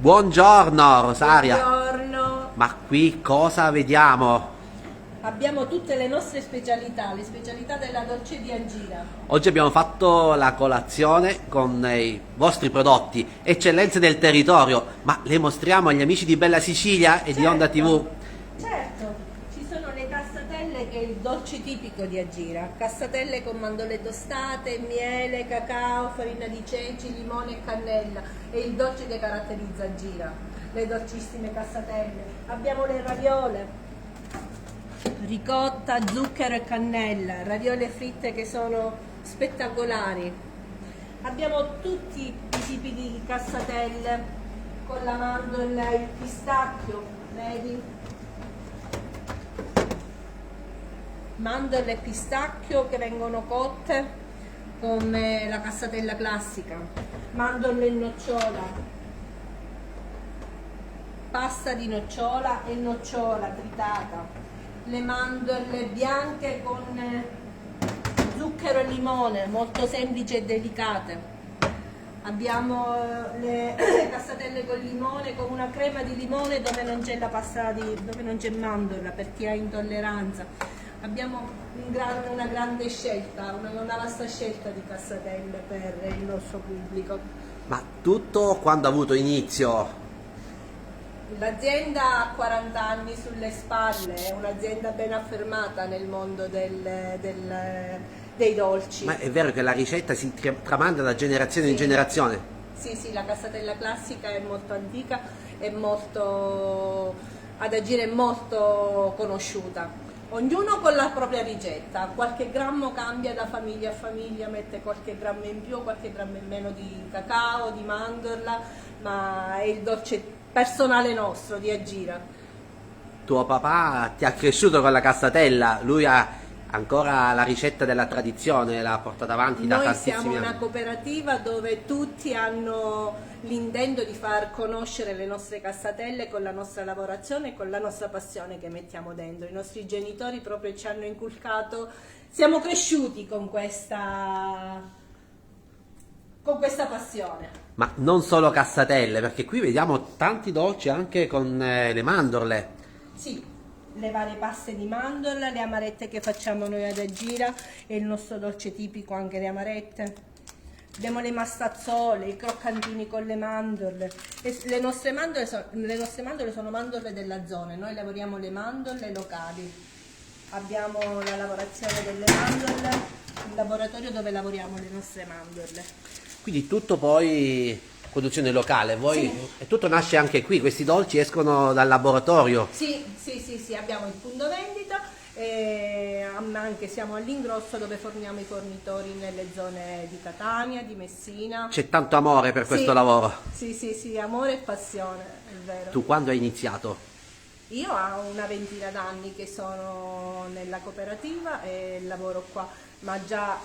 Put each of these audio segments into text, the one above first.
Buongiorno Rosaria, Buongiorno. ma qui cosa vediamo? Abbiamo tutte le nostre specialità, le specialità della Dolce di Agira. Oggi abbiamo fatto la colazione con i vostri prodotti, eccellenze del territorio, ma le mostriamo agli amici di Bella Sicilia e di Onda TV. Certo, ci sono le cassatelle che è il dolce tipico di Agira. Cassatelle con mandorle tostate, miele, cacao, farina di ceci, limone e cannella. È il dolce che caratterizza Agira. Le dolcissime cassatelle. Abbiamo le raviole. Ricotta, zucchero e cannella, raviole fritte che sono spettacolari. Abbiamo tutti i tipi di cassatelle con la mandorla e il pistacchio, vedi? Mandorle e pistacchio che vengono cotte come la cassatella classica, mandorle e nocciola, pasta di nocciola e nocciola tritata, le mandorle bianche con zucchero e limone, molto semplici e delicate. Abbiamo le cassatelle con limone, con una crema di limone dove non c'è la pasta dove non c'è mandorla per chi ha intolleranza. Abbiamo una grande scelta, una vasta scelta di cassatelle per il nostro pubblico. Ma tutto quando ha avuto inizio? L'azienda ha 40 anni sulle spalle, è un'azienda ben affermata nel mondo dei dolci. Ma è vero che la ricetta si tramanda da generazione in generazione? Sì, sì, la cassatella classica è molto antica, è molto, ad Agire è molto conosciuta. Ognuno con la propria ricetta, qualche grammo cambia da famiglia a famiglia, mette qualche grammo in più, qualche grammo in meno di cacao, di mandorla, ma è il dolce personale nostro di Agira. Tuo papà ti ha cresciuto con la cassatella, lui ha ancora la ricetta della tradizione, l'ha portata avanti da Noi tantissimi siamo anni. una cooperativa dove tutti hanno l'intento di far conoscere le nostre cassatelle con la nostra lavorazione e con la nostra passione che mettiamo dentro. I nostri genitori proprio ci hanno inculcato, siamo cresciuti con questa passione. Ma non solo cassatelle, perché qui vediamo tanti dolci anche con le mandorle. Sì, le varie paste di mandorla, le amarette che facciamo noi ad Agira, è il nostro dolce tipico anche le amarette. Abbiamo le mastazzole, i croccantini con le mandorle. Le nostre mandorle sono mandorle della zona, noi lavoriamo le mandorle locali. Abbiamo la lavorazione delle mandorle, il laboratorio dove lavoriamo le nostre mandorle. Quindi tutto poi produzione locale, voi Sì. e tutto nasce anche qui, questi dolci escono dal laboratorio. Sì, abbiamo il punto vendita e anche siamo all'ingrosso dove forniamo i fornitori nelle zone di Catania, di Messina. C'è tanto amore per questo lavoro. Sì, amore e passione, è vero. Tu quando hai iniziato? Io ho una ventina d'anni che sono nella cooperativa e lavoro qua, ma già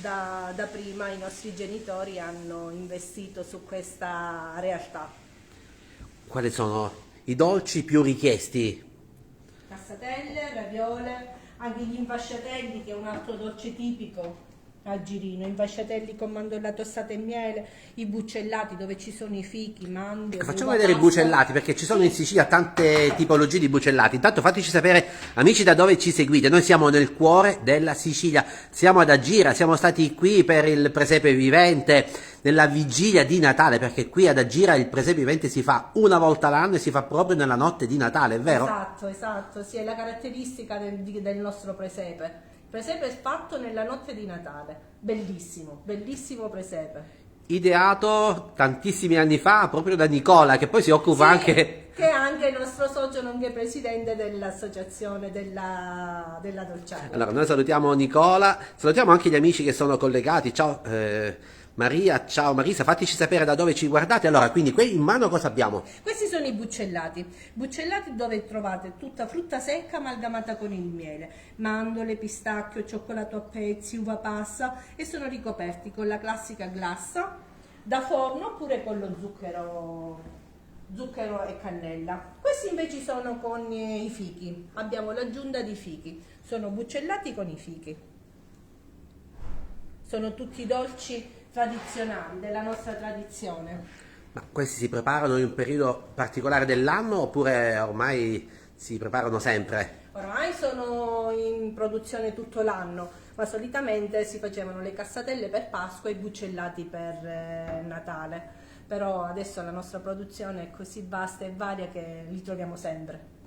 da prima i nostri genitori hanno investito su questa realtà. Quali sono i dolci più richiesti? Cassatelle, raviole, anche gli infasciatelli che è un altro dolce tipico a Girino, infasciatelli con mandorla tostata e miele, i buccellati dove ci sono i fichi, mandorle, Facciamo uva vedere i passa. bucellati perché ci sono in Sicilia tante tipologie di bucellati. Intanto fateci sapere, amici, da dove ci seguite. Noi siamo nel cuore della Sicilia, siamo ad Agira, siamo stati qui per il presepe vivente, nella vigilia di Natale, perché qui ad Agira il presepe vivente si fa una volta l'anno e si fa proprio nella notte di Natale, è vero? Esatto, sì, è la caratteristica del nostro presepe. Il presepe è fatto nella notte di Natale, bellissimo, bellissimo presepe. Ideato tantissimi anni fa proprio da Nicola, che poi si occupa Sì, anche... che è anche il nostro socio nonché presidente dell'associazione della Dolciaria. Allora, noi salutiamo Nicola, salutiamo anche gli amici che sono collegati. Ciao Maria, ciao Marisa, fateci sapere da dove ci guardate. Allora, quindi qui in mano cosa abbiamo? Questi sono i buccellati dove trovate tutta frutta secca amalgamata con il miele, mandorle, pistacchio, cioccolato a pezzi, uva passa e sono ricoperti con la classica glassa da forno oppure con lo zucchero e cannella. Questi invece sono con i fichi, abbiamo l'aggiunta di fichi, sono buccellati con i fichi. Sono tutti dolci tradizionali, della nostra tradizione. Ma questi si preparano in un periodo particolare dell'anno oppure ormai si preparano sempre? Ormai sono in produzione tutto l'anno, ma solitamente si facevano le cassatelle per Pasqua e i bucellati per Natale. Però adesso la nostra produzione è così vasta e varia che li troviamo sempre.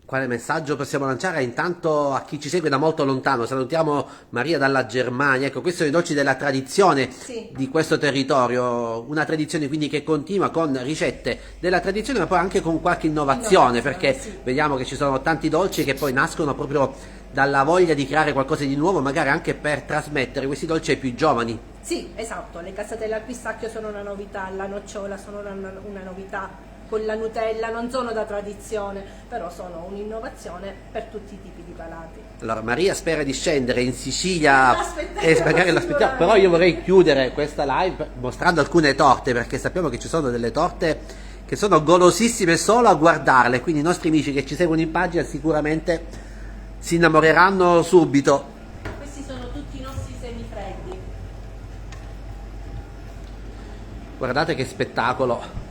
Quale messaggio possiamo lanciare intanto a chi ci segue da molto lontano? Salutiamo Maria dalla Germania. Ecco, questi sono i dolci della tradizione Sì. di questo territorio, una tradizione quindi che continua con ricette della tradizione, ma poi anche con qualche innovazione, perché sì. vediamo che ci sono tanti dolci che poi nascono proprio dalla voglia di creare qualcosa di nuovo, magari anche per trasmettere questi dolci ai più giovani. Sì, esatto, le cassatelle al pistacchio sono una novità, la nocciola sono una novità, con la Nutella non sono da tradizione, però sono un'innovazione per tutti i tipi di palati. Allora, Maria spera di scendere in Sicilia L'aspettiamo, e magari l'aspettiamo, sicuramente. però io vorrei chiudere questa live mostrando alcune torte, perché sappiamo che ci sono delle torte che sono golosissime solo a guardarle, quindi i nostri amici che ci seguono in pagina sicuramente si innamoreranno subito. Questi sono tutti i nostri semifreddi. Guardate che spettacolo!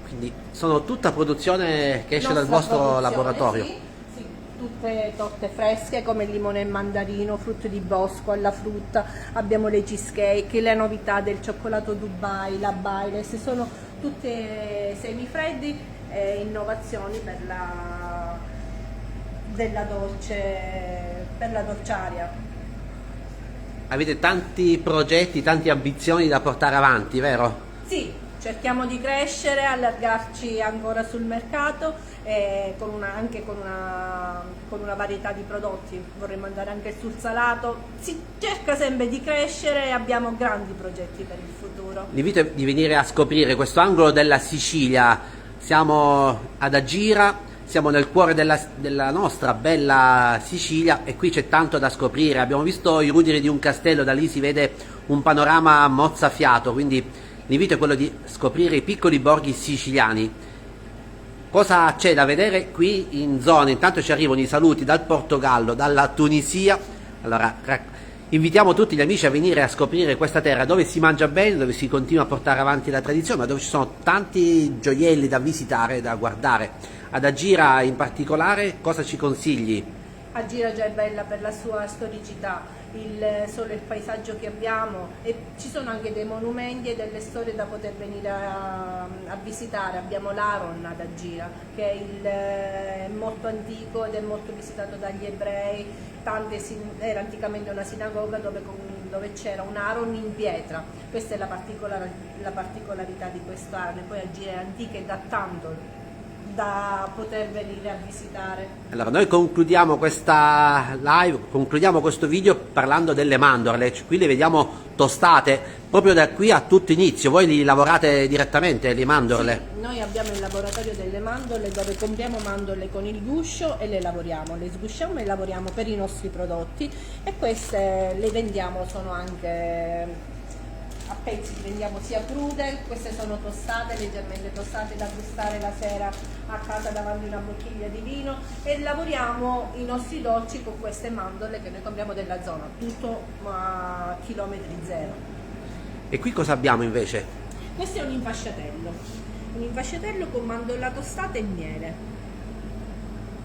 Quindi sono tutta produzione che esce dal Nostra vostro produzione, laboratorio. Sì, sì, tutte torte fresche come il limone e mandarino, frutto di bosco alla frutta, abbiamo le cheesecake, le novità del cioccolato Dubai, la Baileys, sono tutte semifreddi e innovazioni per la dolciaria. Avete tanti progetti, tante ambizioni da portare avanti, vero? Sì, cerchiamo di crescere, allargarci ancora sul mercato e anche con una varietà di prodotti. Vorremmo andare anche sul salato. Si cerca sempre di crescere e abbiamo grandi progetti per il futuro. L'invito è di venire a scoprire questo angolo della Sicilia. Siamo ad Agira, siamo nel cuore della nostra bella Sicilia e qui c'è tanto da scoprire. Abbiamo visto i ruderi di un castello, da lì si vede un panorama mozzafiato, quindi l'invito è quello di scoprire i piccoli borghi siciliani. Cosa c'è da vedere qui in zona? Intanto ci arrivano i saluti dal Portogallo, dalla Tunisia. Allora, invitiamo tutti gli amici a venire a scoprire questa terra dove si mangia bene, dove si continua a portare avanti la tradizione, ma dove ci sono tanti gioielli da visitare, da guardare. Ad Agira in particolare, cosa ci consigli? Agira già è bella per la sua storicità, solo il paesaggio che abbiamo, e ci sono anche dei monumenti e delle storie da poter venire a visitare. Abbiamo l'Aron ad Agira che è molto antico ed è molto visitato dagli ebrei. Era anticamente una sinagoga dove c'era un Aron in pietra. Questa è la particolarità di quest'Aron, e poi Agira è antica e da tanto da poter venire a visitare. Allora, noi concludiamo questa live, concludiamo questo video parlando delle mandorle. Qui le vediamo tostate, proprio da qui a tutto inizio. Voi li lavorate direttamente, le mandorle? Sì, noi abbiamo il laboratorio delle mandorle dove compriamo mandorle con il guscio e le lavoriamo, le sgusciamo e lavoriamo per i nostri prodotti, e queste le vendiamo, sono anche a pezzi, li vendiamo sia crude, queste sono tostate, leggermente tostate, da gustare la sera a casa davanti a una bottiglia di vino, e lavoriamo i nostri dolci con queste mandorle che noi compriamo della zona, tutto a chilometri zero. E qui cosa abbiamo invece? Questo è un infasciatello con mandorla tostata e miele,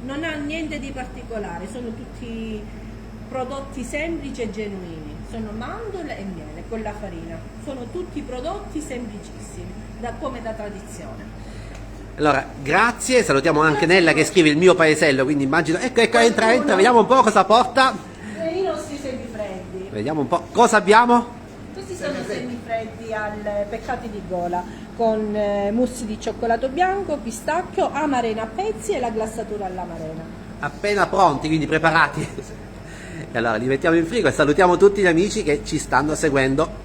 non ha niente di particolare, sono tutti prodotti semplici e genuini, sono mandorle e miele con la farina, sono tutti prodotti semplicissimi, come da tradizione. Allora, grazie, salutiamo anche Nella che scrive il mio paesello, quindi immagino, ecco, entra, vediamo un po' cosa porta. E i nostri semifreddi. Vediamo un po', cosa abbiamo? Questi sono semifreddi al peccati di gola, con mousse di cioccolato bianco, pistacchio, amarena a pezzi e la glassatura all'amarena. Appena pronti, quindi preparati. E allora li mettiamo in frigo e salutiamo tutti gli amici che ci stanno seguendo.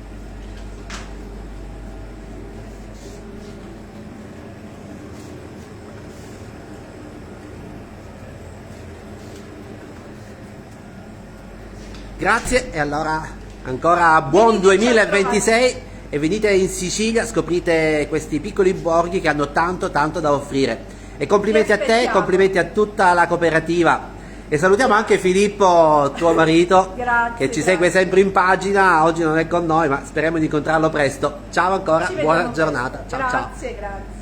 Grazie, e allora ancora buon 2026 e venite in Sicilia, scoprite questi piccoli borghi che hanno tanto da offrire. E complimenti a te, complimenti a tutta la cooperativa E salutiamo anche Filippo, tuo marito, Grazie, che ci grazie. segue sempre in pagina. Oggi non è con noi, ma speriamo di incontrarlo presto. Ciao ancora, Ci buona vediamo giornata. presto. Ciao ciao. Grazie, grazie.